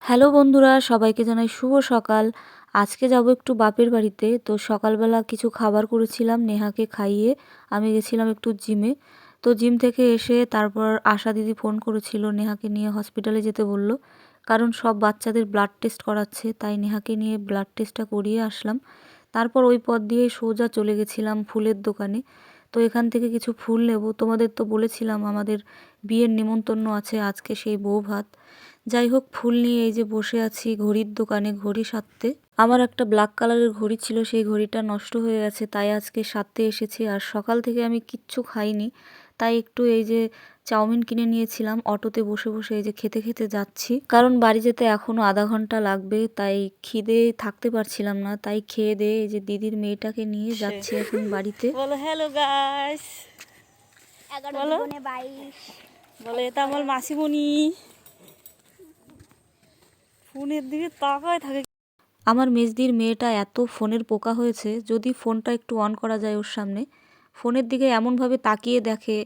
Hello বন্ধুরা, সবাইকে জানাই শুভ সকাল। আজকে যাব একটু বাপের বাড়িতে। তো সকালবেলা কিছু খাবার করেছিলাম, নেহাকে খাইয়ে আমি গেছিলাম একটু জিমে। তো জিম থেকে এসে তারপর আশা দিদি ফোন করেছিল, নেহাকে নিয়ে হসপিটালে যেতে বলল। কারণ সব বাচ্চাদের ব্লাড টেস্ট করাচ্ছে, তাই নেহাকে নিয়ে ব্লাড টেস্টটা করিয়ে আসলাম। তারপর ওই পথ দিয়ে সোজা চলে গেছিলাম ফুলের দোকানে। তো এখান থেকে কিছু ফুল নেব। তোমাদের তো বলেছিলাম আমাদের বিয়ের নিমন্ত্রণ আছে আজকে, সেই বউ ভাত। যাই হোক, ফুল নিয়ে এই যে বসে আছি ঘড়ির দোকানে ঘড়ি সারতে। আমার একটা ব্ল্যাক কালারের ঘড়ি ছিল, সেই ঘড়িটা নষ্ট হয়ে গেছে, তাই আজকে সারতে এসেছি। আর সকাল থেকে আমি কিচ্ছু খাইনি, তাই একটু এই যে চাউমিন কিনে নিয়েছিলাম। অটোতে বসে বসে এই যে খেতে খেতে যাচ্ছি, কারণ বাড়ি যেতে এখনো আধা ঘন্টা লাগবে, তাই খিদে থাকতে পারছিলাম না। তাই খেয়ে দিয়ে এই যে দিদির মেয়েটাকে নিয়ে যাচ্ছি এখন বাড়িতে। বলো হ্যালো গাইস, বলো বলো, এটা আমার মাসিমণি। ফোনের দিকে তাকায় থাকে। আমার মেজদির মেয়েটা এত ফোনের পোকা হয়েছে, যদি ফোনটা একটু অন করা যায় ওর সামনে, ফোনের দিকে এমনভাবে তাকিয়ে দেখে,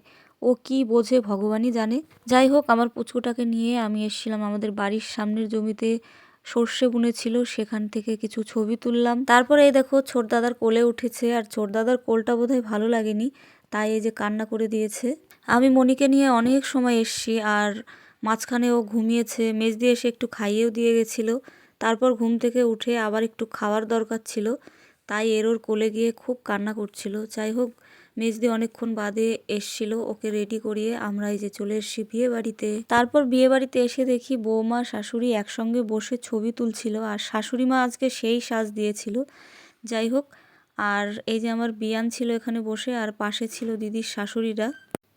ও কি বোঝে ভগবানই জানে। যাই হোক, আমার পুচকুটাকে নিয়ে আমি এসেছিলাম আমাদের বাড়ির সামনের জমিতে, সর্ষে বুনেছিল, সেখান থেকে কিছু ছবি তুললাম। তারপরে এই দেখো ছোট দাদার কোলে উঠেছে, আর ছোট দাদার কোলটা বোধহয় ভালো লাগেনি, তাই এই যে কান্না করে দিয়েছে। আমি মনিকে নিয়ে অনেক সময় এসছি, আর মাঝখানে ও ঘুমিয়েছে। মেজদি এসে একটু খাইয়েও দিয়ে গেছিলো। তারপর ঘুম থেকে উঠে আবার একটু খাওয়ার দরকার ছিল, তাই ওর কোলে গিয়ে খুব কান্না করছিল। যাই হোক, মেজদি অনেকক্ষণ বাদে এসছিল, ওকে রেডি করিয়ে আমরা এই যে চলে এসেছি বিয়ে বাড়িতে। তারপর বিয়ে বাড়িতে এসে দেখি বৌমা শাশুড়ি একসঙ্গে বসে ছবি তুলছিল, আর শাশুড়ি মা আজকে সেই সাজ দিয়েছিল। যাই হোক, আর এই যে আমার বিয়ান ছিল এখানে বসে, আর পাশে ছিল দিদির শাশুড়িরা।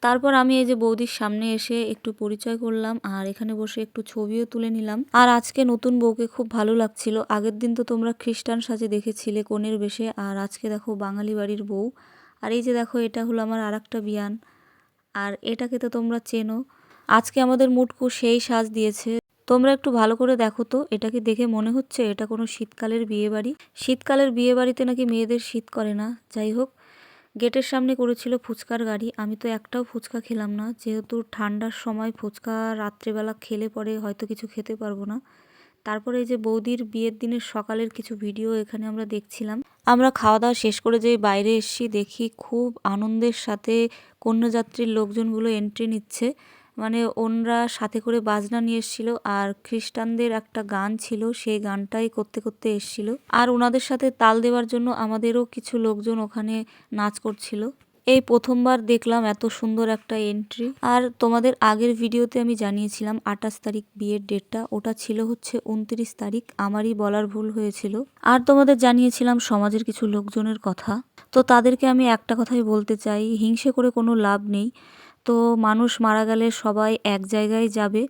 তারপর আমি এই যে বৌদির সামনে এসে একটু পরিচয় করলাম, আর এখানে বসে একটু ছবিও তুলে নিলাম। আর আজকে নতুন বউকে খুব ভালো লাগছিল। আগের দিন তো তোমরা খ্রিস্টান সাজে দেখেছিলে কনের বেশে, আর আজকে দেখো বাঙালি বাড়ির বউ। আর এই যে দেখো, এটা হলো আমার আরেকটা বিয়ান, আর এটাকে তো তোমরা চেনো। আজকে আমাদের মুটকু সেই সাজ দিয়েছে। তোমরা একটু ভালো করে দেখো তো, এটাকে দেখে মনে হচ্ছে এটা কোনো শীতকালের বিয়ে বাড়ি। শীতকালের বিয়ে বাড়িতে নাকি মেয়েদের শীত করে না। যাই হোক, গেটের সামনে করেছিল ফুচকার গাড়ি। আমি তো একটাও ফুচকা খেলাম না, যেহেতু ঠান্ডার সময় ফুচকা রাত্রেবেলা খেলে পরে হয়তো কিছু খেতে পারবো না। তারপরে এই যে বৌদির বিয়ের দিনের সকালের কিছু ভিডিও এখানে আমরা দেখছিলাম। আমরা খাওয়া দাওয়া শেষ করে যেই বাইরে এসেছি, দেখি খুব আনন্দের সাথে কন্যাযাত্রীর লোকজনগুলো এন্ট্রি নিচ্ছে। মানে ওনরা সাথে করে বাজনা নিয়ে এসেছিল, আর খ্রিস্টানদের একটা গান ছিল, সেই গানটাই করতে করতে এসেছিল। আর ওনাদের সাথে তাল দেওয়ার জন্য আমাদেরও কিছু লোকজন ওখানে নাচ করছিল। এই প্রথমবার দেখলাম এত সুন্দর একটা এন্ট্রি। আর তোমাদের আগের ভিডিওতে আমি জানিয়েছিলাম 28 তারিখ বিয়ের ডেটটা, ওটা ছিল হচ্ছে 29 তারিখ, আমারই বলার ভুল হয়েছিল। আর তোমাদের জানিয়েছিলাম সমাজের কিছু লোকজনের কথা। তো তাদেরকে আমি একটা কথাই বলতে চাই, হিংসে করে কোনো লাভ নেই। তো মানুষ মারা গেলে সবাই এক জায়গায় যাবে,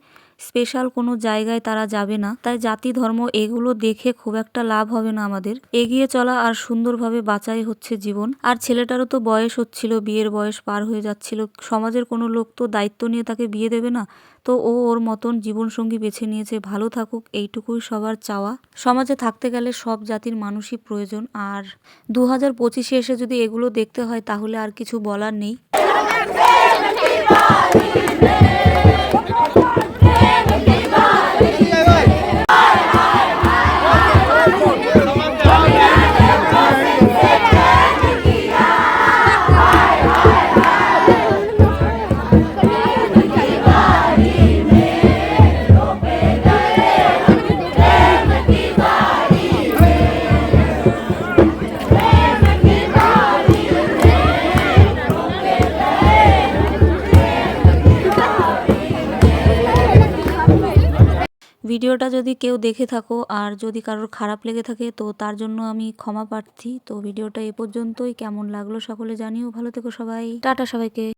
স্পেশাল কোনো জায়গায় তারা যাবে না। তাই জাতি ধর্ম এগুলো দেখে খুব একটা লাভ হবে না আমাদের। এগিয়ে চলা আর সুন্দরভাবে বাঁচাই হচ্ছে জীবন। আর ছেলেটারও তো বয়স হচ্ছিল, বিয়ের বয়স পার হয়ে যাচ্ছিল। সমাজের কোনো লোক তো দায়িত্ব নিয়ে তাকে বিয়ে দেবে না। তো ও ওর মতন জীবনসঙ্গী বেছে নিয়েছে, ভালো থাকুক, এইটুকুই সবার চাওয়া। সমাজে থাকতে গেলে সব জাতির মানুষই প্রয়োজন। আর 2025-এ এসে যদি এগুলো দেখতে হয়, তাহলে আর কিছু বলার নেই। ভিডিওটা যদি কেউ দেখে থাকো আর যদি কারোর খারাপ লেগে থাকে, তো তার জন্য আমি ক্ষমা প্রার্থী। তো ভিডিওটা এ পর্যন্তই। কেমন লাগলো সকলে জানিও। ভালো থেকো সবাই, টাটা সবাইকে।